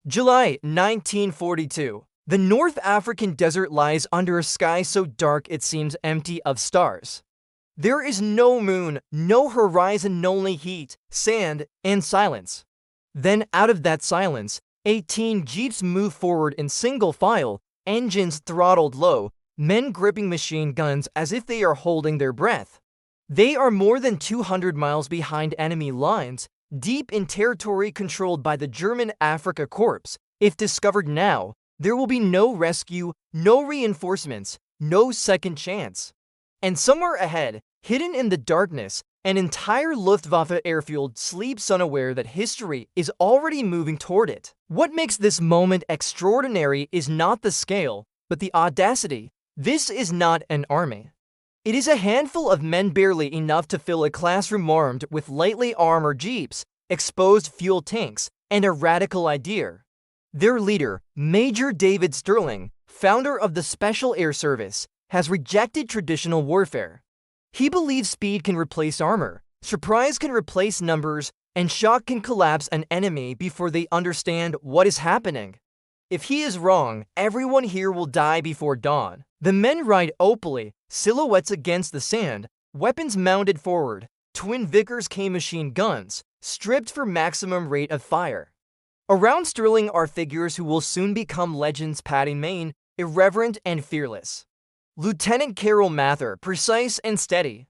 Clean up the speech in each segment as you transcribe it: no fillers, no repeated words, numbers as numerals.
July 1942. The North African desert lies under a sky so dark it seems empty of stars. There is no moon, no horizon, only heat, sand, and silence. Then out of that silence, 18 jeeps move forward in single file, engines throttled low, men gripping machine guns as if they are holding their breath. They are more than 200 miles behind enemy lines, deep in territory controlled by the German Afrika Korps. If discovered now, there will be no rescue, no reinforcements, no second chance. And somewhere ahead, hidden in the darkness, an entire Luftwaffe airfield sleeps unaware that history is already moving toward it. What makes this moment extraordinary is not the scale, but the audacity. This is not an army. It is a handful of men, barely enough to fill a classroom, armed with lightly armored jeeps, exposed fuel tanks, and a radical idea. Their leader, Major David Stirling, founder of the Special Air Service, has rejected traditional warfare. He believes speed can replace armor, surprise can replace numbers, and shock can collapse an enemy before they understand what is happening. If he is wrong, everyone here will die before dawn. The men ride openly, silhouettes against the sand, weapons mounted forward, twin Vickers K machine guns, stripped for maximum rate of fire. Around Stirling are figures who will soon become legends: Paddy Mayne, irreverent and fearless; Lieutenant Carol Mather, precise and steady;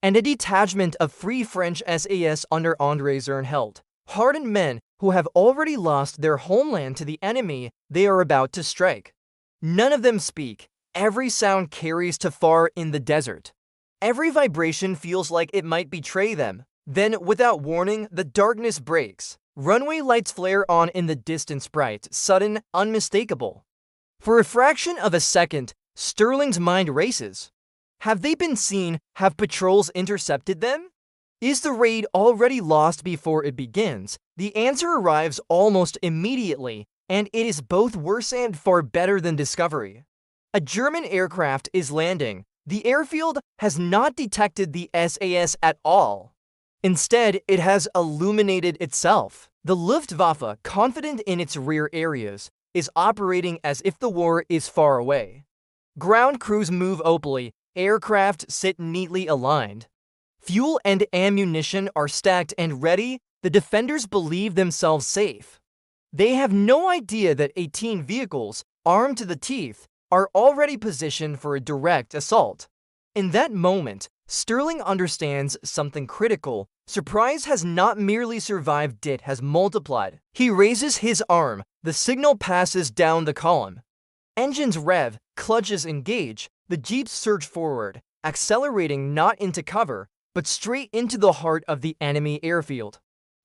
and a detachment of Free French SAS under André Zernheld, hardened men who have already lost their homeland to the enemy they are about to strike. None of them speak. Every sound carries too far in the desert. Every vibration feels like it might betray them. Then, without warning, the darkness breaks. Runway lights flare on in the distance, bright, sudden, unmistakable. For a fraction of a second, Stirling's mind races. Have they been seen? Have patrols intercepted them? Is the raid already lost before it begins? The answer arrives almost immediately, and it is both worse and far better than discovery. A German aircraft is landing. The airfield has not detected the SAS at all. Instead, it has illuminated itself. The Luftwaffe, confident in its rear areas, is operating as if the war is far away. Ground crews move openly, aircraft sit neatly aligned. Fuel and ammunition are stacked and ready. The defenders believe themselves safe. They have no idea that 18 vehicles, armed to the teeth, are already positioned for a direct assault. In that moment, Stirling understands something critical. Surprise has not merely survived, it has multiplied. He raises his arm. The signal passes down the column. Engines rev, clutches engage. The jeeps surge forward, accelerating not into cover, but straight into the heart of the enemy airfield.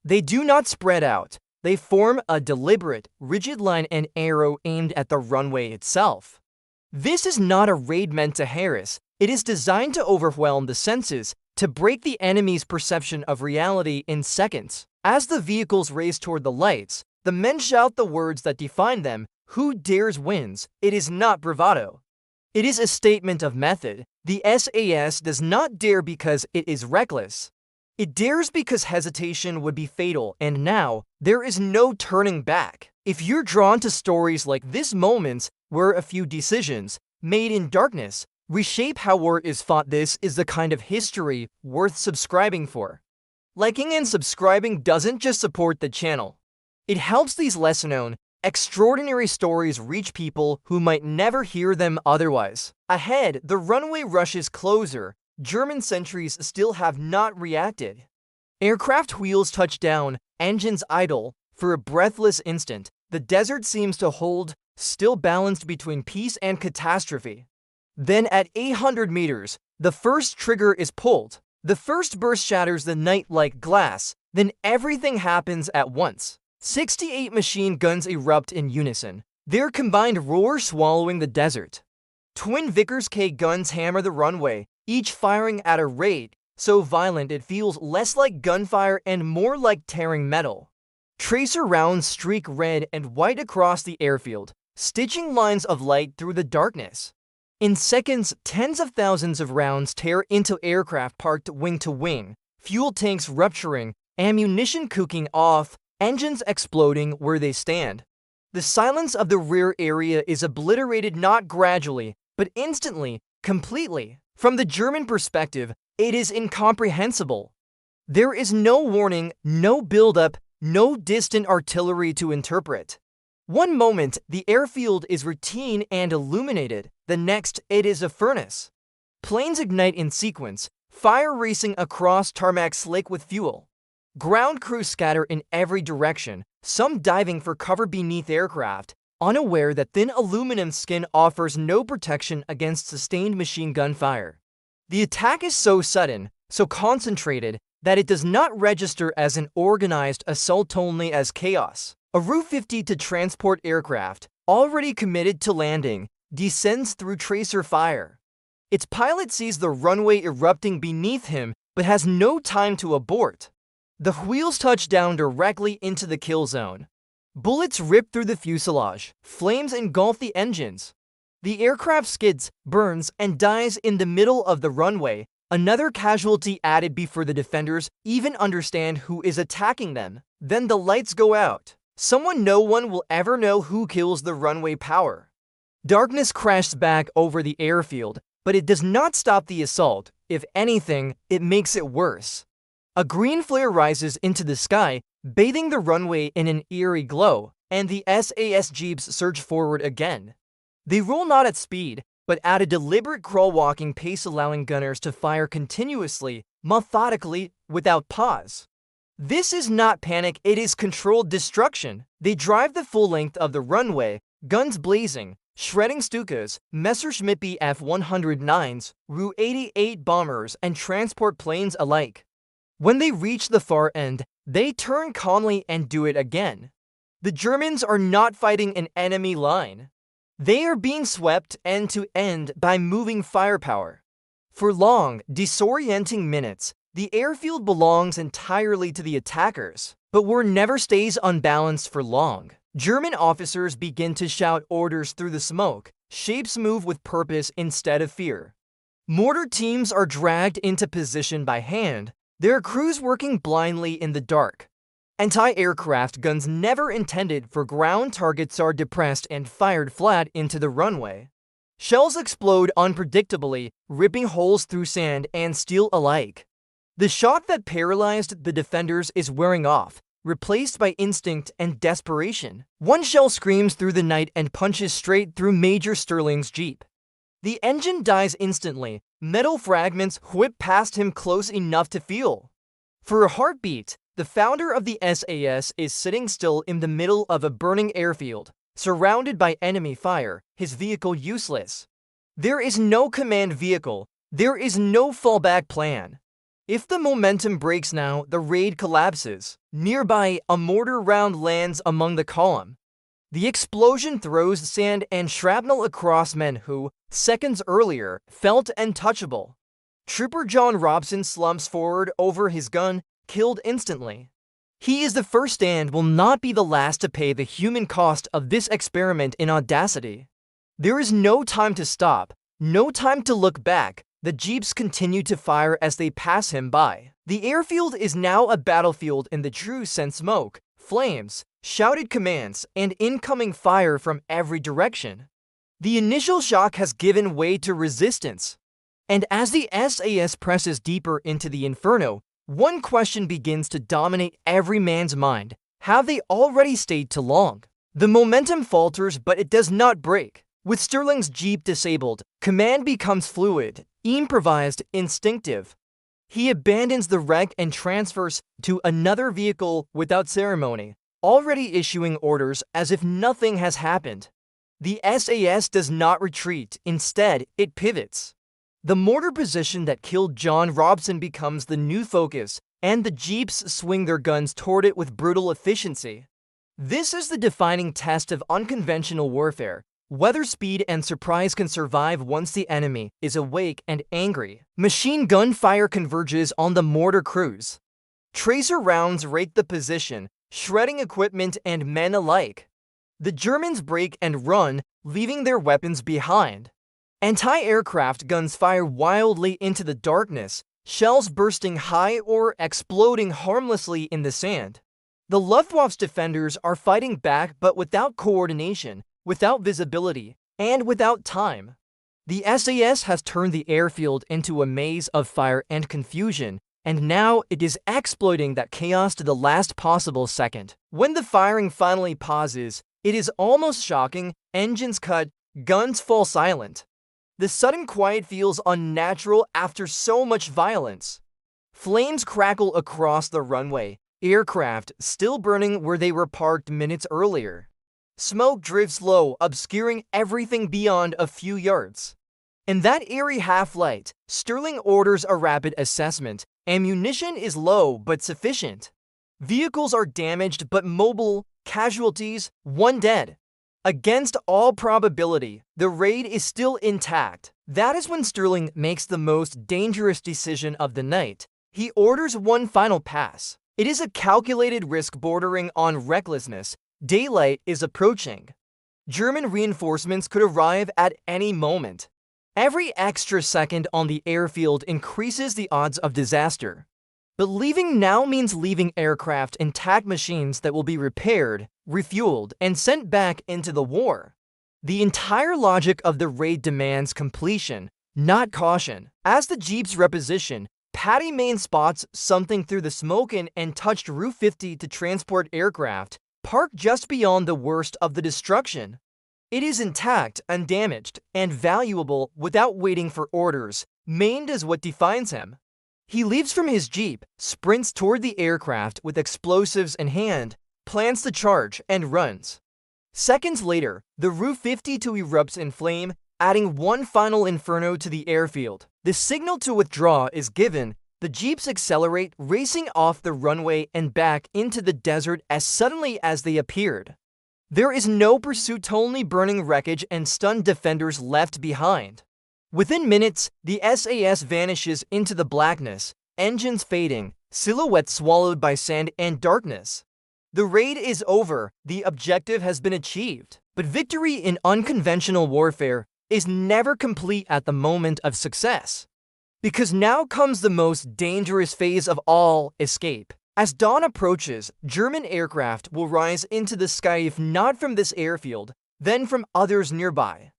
They do not spread out. They form a deliberate, rigid line, an arrow aimed at the runway itself. This is not a raid meant to harass. It is designed to overwhelm the senses, to break the enemy's perception of reality in seconds. As the vehicles race toward the lights, the men shout the words that define them: "Who dares wins." It is not bravado. It is a statement of method. The SAS does not dare because it is reckless. It dares because hesitation would be fatal, and now, there is no turning back. If you're drawn to stories like this, moments where a few decisions, made in darkness, reshape how war is fought, this is the kind of history worth subscribing for. Liking and subscribing doesn't just support the channel. It helps these lesser-known, extraordinary stories reach people who might never hear them otherwise. Ahead, the runway rushes closer. German sentries still have not reacted. Aircraft wheels touch down, engines idle. For a breathless instant, the desert seems to hold, still balanced between peace and catastrophe. Then at 800 meters, the first trigger is pulled. The first burst shatters the night like glass. Then everything happens at once. 68 machine guns erupt in unison, their combined roar swallowing the desert. Twin Vickers K guns hammer the runway, each firing at a rate so violent it feels less like gunfire and more like tearing metal. Tracer rounds streak red and white across the airfield, stitching lines of light through the darkness. In seconds, tens of thousands of rounds tear into aircraft parked wing to wing, fuel tanks rupturing, ammunition cooking off, engines exploding where they stand. The silence of the rear area is obliterated not gradually, but instantly, completely. From the German perspective, it is incomprehensible. There is no warning, no build-up, no distant artillery to interpret. One moment, the airfield is routine and illuminated. The next, it is a furnace. Planes ignite in sequence, fire racing across tarmac slick with fuel. Ground crews scatter in every direction, some diving for cover beneath aircraft, unaware that thin aluminum skin offers no protection against sustained machine gun fire. The attack is so sudden, so concentrated, that it does not register as an organized assault, only as chaos. A Ru-50 to transport aircraft, already committed to landing, descends through tracer fire. Its pilot sees the runway erupting beneath him, but has no time to abort. The wheels touch down directly into the kill zone. Bullets rip through the fuselage, flames engulf the engines. The aircraft skids, burns, and dies in the middle of the runway, another casualty added before the defenders even understand who is attacking them. Then the lights go out. No one will ever know who kills the runway power. Darkness crashes back over the airfield, but it does not stop the assault. If anything, it makes it worse. A green flare rises into the sky, bathing the runway in an eerie glow, and the SAS jeeps surge forward again. They roll not at speed, but at a deliberate crawl-walking pace, allowing gunners to fire continuously, methodically, without pause. This is not panic, it is controlled destruction. They drive the full length of the runway, guns blazing, shredding Stukas, Messerschmitt Bf-109s, Ru-88 bombers, and transport planes alike. When they reach the far end, they turn calmly and do it again. The Germans are not fighting an enemy line. They are being swept end to end by moving firepower. For long, disorienting minutes, the airfield belongs entirely to the attackers, but war never stays unbalanced for long. German officers begin to shout orders through the smoke. Shapes move with purpose instead of fear. Mortar teams are dragged into position by hand, their crews working blindly in the dark. Anti-aircraft guns never intended for ground targets are depressed and fired flat into the runway. Shells explode unpredictably, ripping holes through sand and steel alike. The shock that paralyzed the defenders is wearing off, replaced by instinct and desperation. One shell screams through the night and punches straight through Major Stirling's jeep. The engine dies instantly. Metal fragments whip past him close enough to feel. For a heartbeat, the founder of the SAS is sitting still in the middle of a burning airfield, surrounded by enemy fire, his vehicle useless. There is no command vehicle. There is no fallback plan. If the momentum breaks now, the raid collapses. Nearby, a mortar round lands among the column. The explosion throws sand and shrapnel across men who, seconds earlier, felt untouchable. Trooper John Robson slumps forward over his gun, killed instantly. He is the first and will not be the last to pay the human cost of this experiment in audacity. There is no time to stop, no time to look back. The jeeps continue to fire as they pass him by. The airfield is now a battlefield in the true sense. Smoke, flames, shouted commands, and incoming fire from every direction. The initial shock has given way to resistance. And as the SAS presses deeper into the inferno, one question begins to dominate every man's mind. Have they already stayed too long? The momentum falters, but it does not break. With Stirling's jeep disabled, command becomes fluid, improvised, instinctive. He abandons the wreck and transfers to another vehicle without ceremony, already issuing orders as if nothing has happened. The SAS does not retreat, instead, it pivots. The mortar position that killed John Robson becomes the new focus, and the jeeps swing their guns toward it with brutal efficiency. This is the defining test of unconventional warfare. Whether speed and surprise can survive once the enemy is awake and angry. Machine gun fire converges on the mortar crews. Tracer rounds rake the position, shredding equipment and men alike. The Germans break and run, leaving their weapons behind. Anti-aircraft guns fire wildly into the darkness, shells bursting high or exploding harmlessly in the sand. The Luftwaffe's defenders are fighting back but without coordination, without visibility, and without time. The SAS has turned the airfield into a maze of fire and confusion, and now it is exploiting that chaos to the last possible second. When the firing finally pauses, it is almost shocking. Engines cut, guns fall silent. The sudden quiet feels unnatural after so much violence. Flames crackle across the runway, aircraft still burning where they were parked minutes earlier. Smoke drifts low, obscuring everything beyond a few yards. In that eerie half-light, Stirling orders a rapid assessment. Ammunition is low but sufficient. Vehicles are damaged but mobile. Casualties, 1 dead. Against all probability, the raid is still intact. That is when Stirling makes the most dangerous decision of the night. He orders one final pass. It is a calculated risk bordering on recklessness. Daylight is approaching. German reinforcements could arrive at any moment. Every extra second on the airfield increases the odds of disaster. But leaving now means leaving aircraft intact, machines that will be repaired, refueled, and sent back into the war. The entire logic of the raid demands completion, not caution. As the jeeps reposition, Paddy Mayne spots something through the smoke and touched Route 50 to transport aircraft, parked just beyond the worst of the destruction. It is intact, undamaged, and valuable without waiting for orders. Mayne does what defines him. He leaps from his jeep, sprints toward the aircraft with explosives in hand, plants the charge, and runs. Seconds later, the Route 52 erupts in flame, adding one final inferno to the airfield. The signal to withdraw is given. The jeeps accelerate, racing off the runway and back into the desert as suddenly as they appeared. There is no pursuit, only burning wreckage and stunned defenders left behind. Within minutes, the SAS vanishes into the blackness, engines fading, silhouettes swallowed by sand and darkness. The raid is over, the objective has been achieved. But victory in unconventional warfare is never complete at the moment of success. Because now comes the most dangerous phase of all, escape. As dawn approaches, German aircraft will rise into the sky, if not from this airfield, then from others nearby.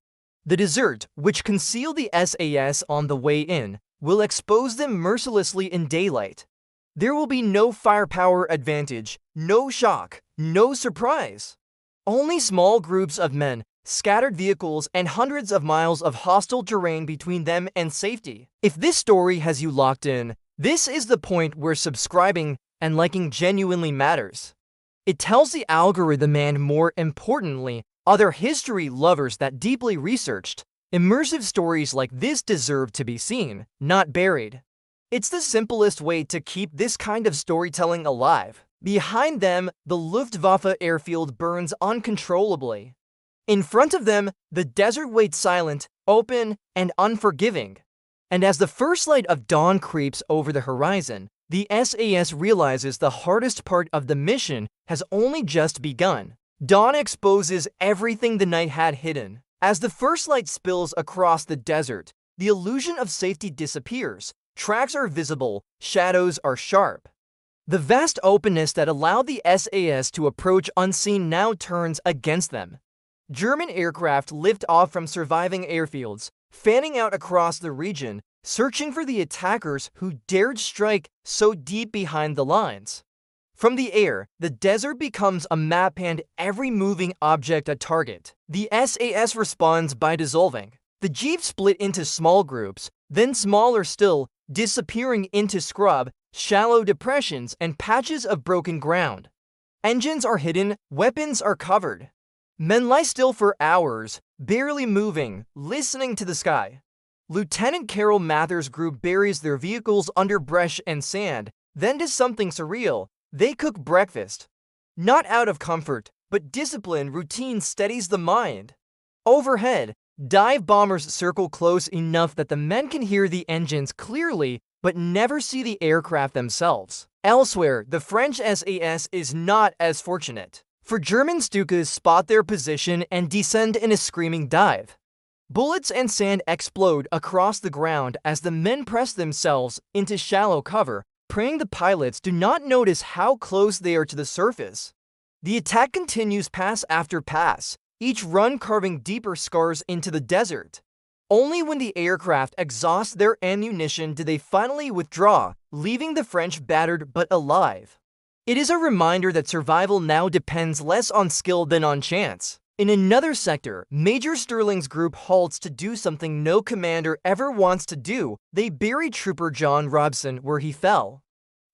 The desert, which concealed the SAS on the way in, will expose them mercilessly in daylight. There will be no firepower advantage, no shock, no surprise. Only small groups of men, scattered vehicles, and hundreds of miles of hostile terrain between them and safety. If this story has you locked in, this is the point where subscribing and liking genuinely matters. It tells the algorithm and, more importantly, other history lovers that deeply researched, immersive stories like this deserve to be seen, not buried. It's the simplest way to keep this kind of storytelling alive. Behind them, the Luftwaffe Airfield burns uncontrollably. In front of them, the desert waits silent, open, and unforgiving. And as the first light of dawn creeps over the horizon, the SAS realizes the hardest part of the mission has only just begun. Dawn exposes everything the night had hidden. As the first light spills across the desert, the illusion of safety disappears. Tracks are visible, shadows are sharp. The vast openness that allowed the SAS to approach unseen now turns against them. German aircraft lift off from surviving airfields, fanning out across the region, searching for the attackers who dared strike so deep behind the lines. From the air, the desert becomes a map and every moving object a target. The SAS responds by dissolving. The jeeps split into small groups, then smaller still, disappearing into scrub, shallow depressions, and patches of broken ground. Engines are hidden, weapons are covered. Men lie still for hours, barely moving, listening to the sky. Lieutenant Carol Mather's group buries their vehicles under brush and sand, then does something surreal. They cook breakfast. Not out of comfort, but discipline, routine steadies the mind. Overhead, dive bombers circle close enough that the men can hear the engines clearly, but never see the aircraft themselves. Elsewhere, the French SAS is not as fortunate. For German Stukas spot their position and descend in a screaming dive. Bullets and sand explode across the ground as the men press themselves into shallow cover, praying the pilots do not notice how close they are to the surface. The attack continues pass after pass, each run carving deeper scars into the desert. Only when the aircraft exhaust their ammunition do they finally withdraw, leaving the French battered but alive. It is a reminder that survival now depends less on skill than on chance. In another sector, Major Stirling's group halts to do something no commander ever wants to do. They bury Trooper John Robson where he fell.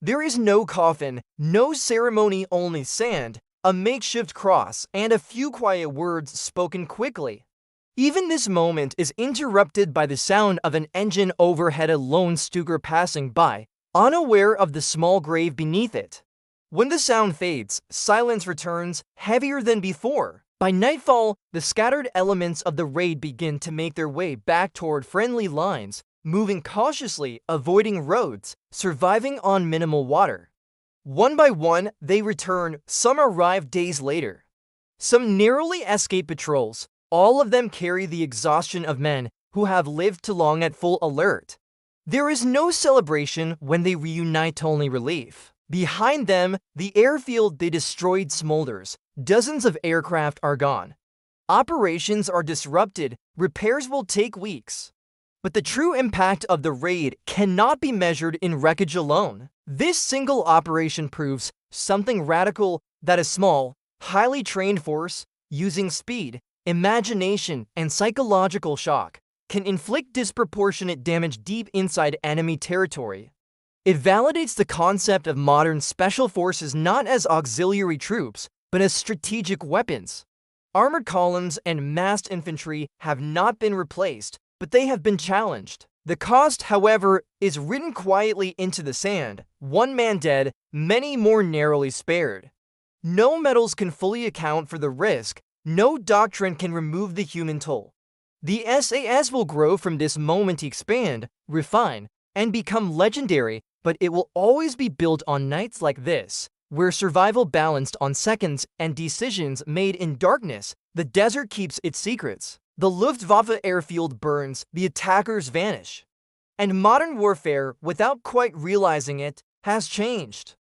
There is no coffin, no ceremony, only sand, a makeshift cross, and a few quiet words spoken quickly. Even this moment is interrupted by the sound of an engine overhead, a lone Stuka passing by, unaware of the small grave beneath it. When the sound fades, silence returns, heavier than before. By nightfall, the scattered elements of the raid begin to make their way back toward friendly lines, moving cautiously, avoiding roads, surviving on minimal water. One by one, they return. Some arrive days later. Some narrowly escape patrols. All of them carry the exhaustion of men who have lived too long at full alert. There is no celebration when they reunite, only relief. Behind them, the airfield they destroyed smolders. Dozens of aircraft are gone. Operations are disrupted. Repairs will take weeks. But the true impact of the raid cannot be measured in wreckage alone. This single operation proves something radical: that a small, highly trained force, using speed, imagination, and psychological shock, can inflict disproportionate damage deep inside enemy territory. It validates the concept of modern special forces not as auxiliary troops, but as strategic weapons. Armored columns and massed infantry have not been replaced, but they have been challenged. The cost, however, is written quietly into the sand: one man dead, many more narrowly spared. No medals can fully account for the risk. No doctrine can remove the human toll. The SAS will grow from this moment, expand, refine, and become legendary, but it will always be built on nights like this, where survival balanced on seconds and decisions made in darkness. The desert keeps its secrets. The Luftwaffe Airfield burns, the attackers vanish. And modern warfare, without quite realizing it, has changed.